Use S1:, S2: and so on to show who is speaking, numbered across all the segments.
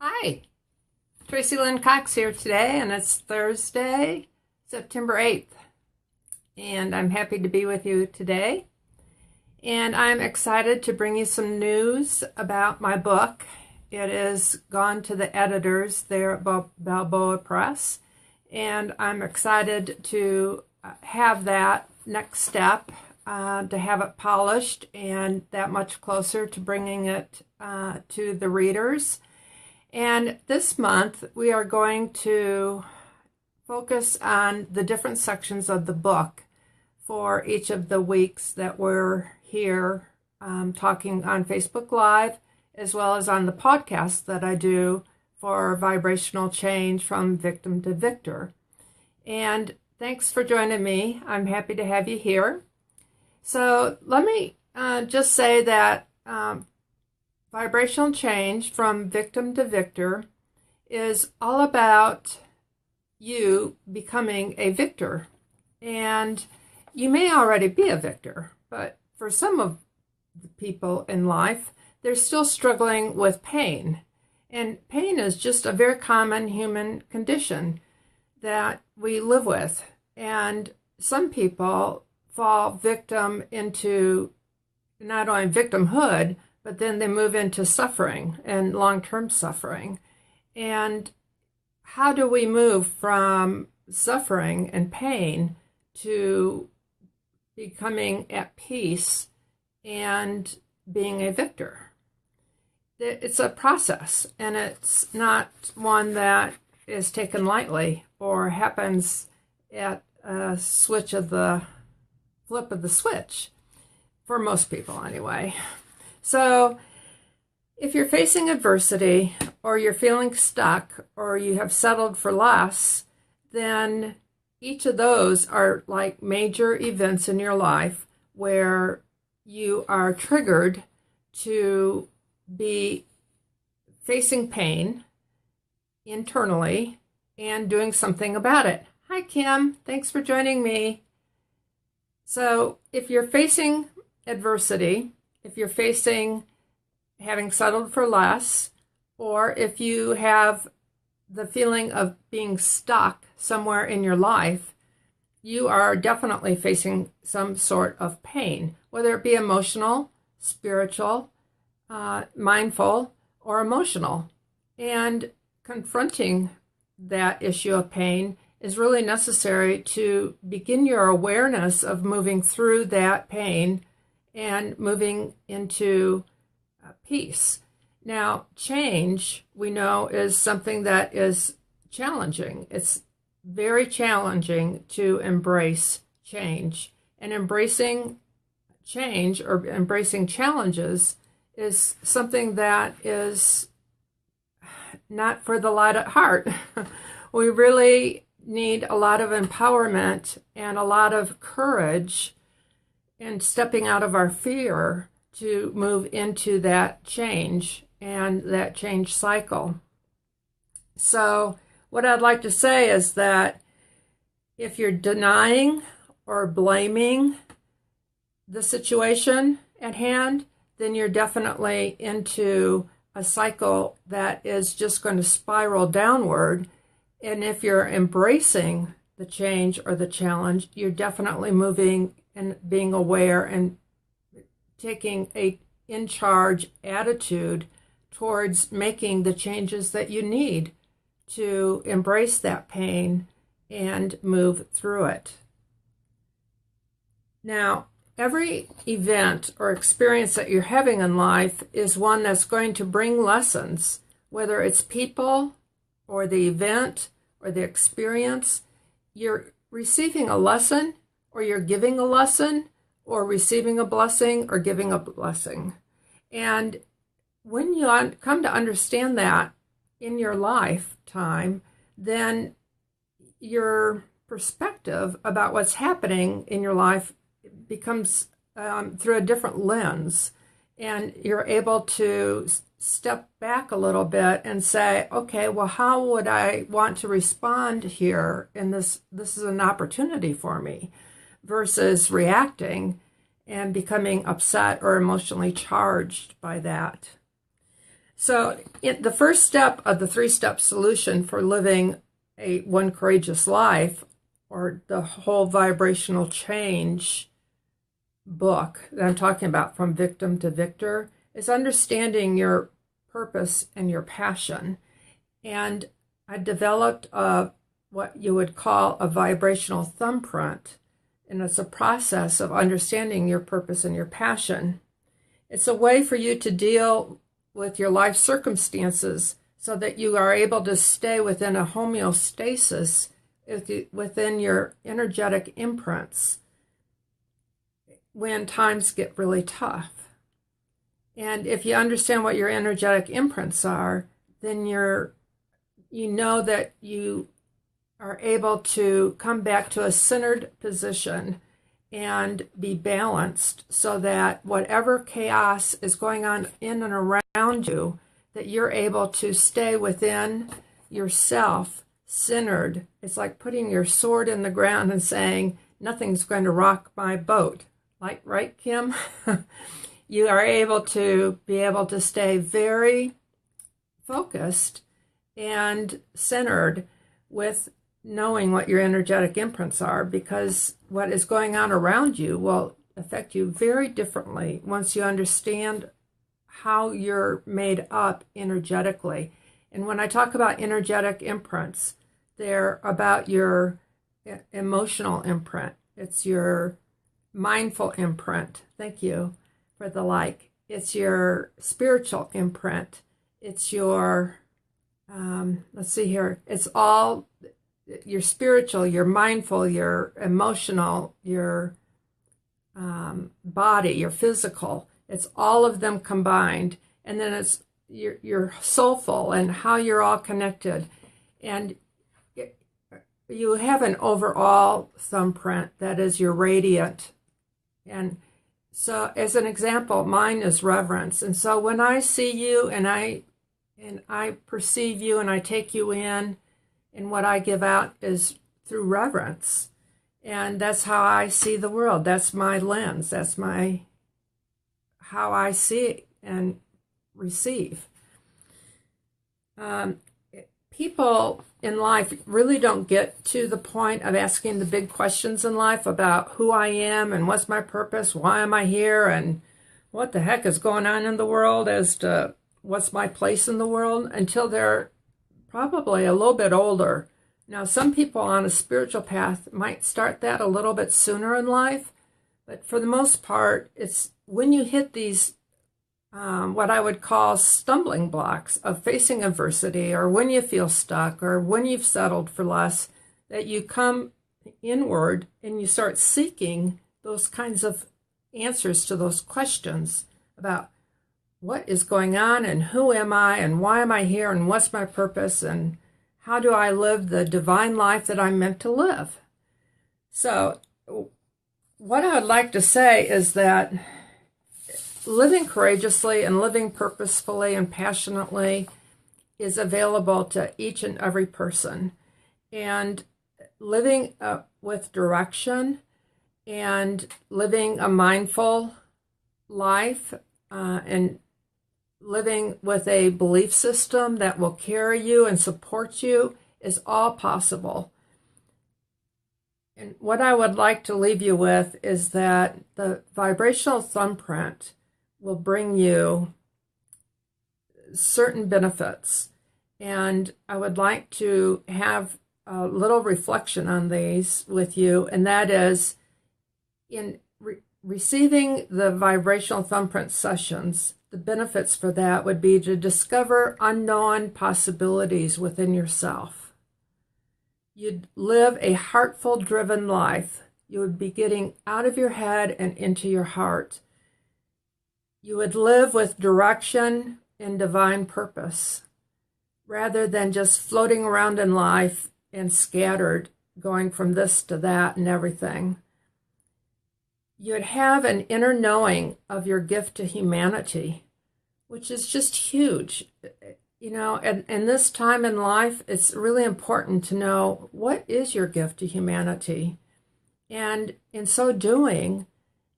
S1: Hi, Tracy Lynn Cox here today, and it's Thursday, September 8th, and I'm happy to be with you today. And I'm excited to bring you some news about my book. It has gone to the editors there at Balboa Press, and I'm excited to have that next step, to have it polished and that much closer to bringing it to the readers. And this month, we are going to focus on the different sections of the book for each of the weeks that we're here talking on Facebook Live, as well as on the podcast that I do for Vibrational Change from Victim to Victor. And thanks for joining me. I'm happy to have you here. So let me just say that Vibrational Change from Victim to Victor is all about you becoming a victor. And you may already be a victor, but for some of the people in life, they're still struggling with pain. And pain is just a very common human condition that we live with. And some people fall victim into not only victimhood, but then they move into suffering and long-term suffering. And how do we move from suffering and pain to becoming at peace and being a victor? It's a process, and it's not one that is taken lightly or happens at a flip of the switch, for most people anyway. So if you're facing adversity, or you're feeling stuck, or you have settled for less, then each of those are like major events in your life where you are triggered to be facing pain internally and doing something about it. Hi, Kim. Thanks for joining me. So if you're facing adversity, if you're facing having settled for less, or if you have the feeling of being stuck somewhere in your life, you are definitely facing some sort of pain, whether it be emotional, spiritual, mindful, or emotional. And confronting that issue of pain is really necessary to begin your awareness of moving through that pain and moving into peace. Now, change, we know, is something that is challenging. It's very challenging to embrace change. And embracing change or embracing challenges is something that is not for the light at heart. We really need a lot of empowerment and a lot of courage and stepping out of our fear to move into that change and that change cycle. So what I'd like to say is that if you're denying or blaming the situation at hand, then you're definitely into a cycle that is just going to spiral downward. And if you're embracing the change or the challenge, you're definitely moving and being aware and taking a in-charge attitude towards making the changes that you need to embrace that pain and move through it. Now, every event or experience that you're having in life is one that's going to bring lessons, whether it's people or the event or the experience. You're receiving a lesson, or you're giving a lesson, or receiving a blessing, or giving a blessing. And when you come to understand that in your lifetime, then your perspective about what's happening in your life becomes through a different lens. And you're able to step back a little bit and say, okay, well, how would I want to respond here? And this is an opportunity for me, versus reacting and becoming upset or emotionally charged by that. So the first step of the three-step solution for living a one courageous life, or the whole vibrational change book that I'm talking about, From Victim to Victor, is understanding your purpose and your passion. And I developed what you would call a vibrational thumbprint, and it's a process of understanding your purpose and your passion. It's a way for you to deal with your life circumstances so that you are able to stay within a homeostasis within your energetic imprints when times get really tough. And if you understand what your energetic imprints are, then you know that you are able to come back to a centered position and be balanced, so that whatever chaos is going on in and around you, that you're able to stay within yourself, centered. It's like putting your sword in the ground and saying, nothing's going to rock my boat. Like, right, Kim? You are able to stay very focused and centered with knowing what your energetic imprints are, because what is going on around you will affect you very differently once you understand how you're made up energetically. And when I talk about energetic imprints, they're about your emotional imprint. It's your mindful imprint. Thank you for the like. It's your spiritual imprint. It's your, let's see here, it's all your spiritual, your mindful, your emotional, your body, your physical. It's all of them combined. And then it's your soulful and how you're all connected. And you have an overall thumbprint that is your radiant. And so as an example, mine is reverence. And so when I see you and I perceive you and I take you in, and what I give out is through reverence. And that's how I see the world. That's my lens. That's how I see and receive. People in life really don't get to the point of asking the big questions in life about who I am and what's my purpose, why am I here, and what the heck is going on in the world as to what's my place in the world, until they're probably a little bit older. Now, some people on a spiritual path might start that a little bit sooner in life, but for the most part, it's when you hit these, what I would call stumbling blocks of facing adversity, or when you feel stuck, or when you've settled for less, that you come inward and you start seeking those kinds of answers to those questions about what is going on, and who am I, and why am I here, and what's my purpose, and how do I live the divine life that I'm meant to live? So what I would like to say is that living courageously and living purposefully and passionately is available to each and every person. And living with direction and living a mindful life and living with a belief system that will carry you and support you is all possible. And what I would like to leave you with is that the vibrational thumbprint will bring you certain benefits. And I would like to have a little reflection on these with you, and that is in receiving the vibrational thumbprint sessions. The benefits for that would be to discover unknown possibilities within yourself. You'd live a heartful driven life. You would be getting out of your head and into your heart. You would live with direction and divine purpose, rather than just floating around in life and scattered, going from this to that and everything. You'd have an inner knowing of your gift to humanity, which is just huge. You know, and this time in life, it's really important to know what is your gift to humanity. And in so doing,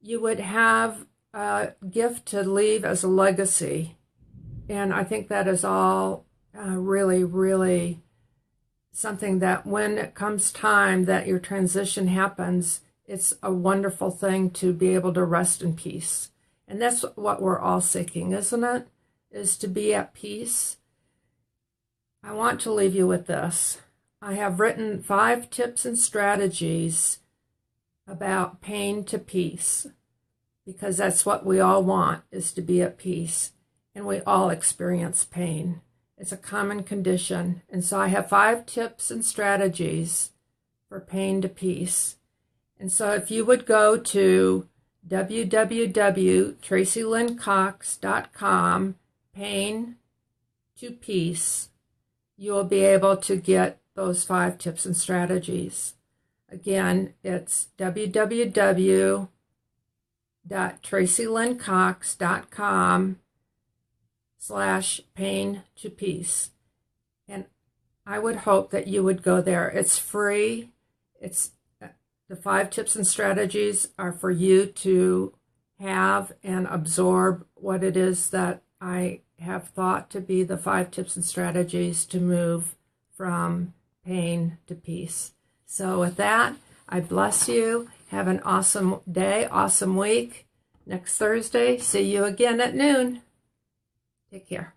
S1: you would have a gift to leave as a legacy And I think that is all really, really something that when it comes time that your transition happens, it's a wonderful thing to be able to rest in peace. And that's what we're all seeking, isn't it? Is to be at peace. I want to leave you with this. I have written 5 tips and strategies about pain to peace, because that's what we all want, is to be at peace. And we all experience pain. It's a common condition. And so I have 5 tips and strategies for pain to peace. And so if you would go to www.tracylyncox.com, pain to peace, you will be able to get those 5 tips and strategies. Again, it's www.tracylyncox.com/pain to peace. And I would hope that you would go there. It's free. The 5 tips and strategies are for you to have and absorb what it is that I have thought to be the 5 tips and strategies to move from pain to peace. So with that, I bless you. Have an awesome day, awesome week. Next Thursday, see you again at noon. Take care.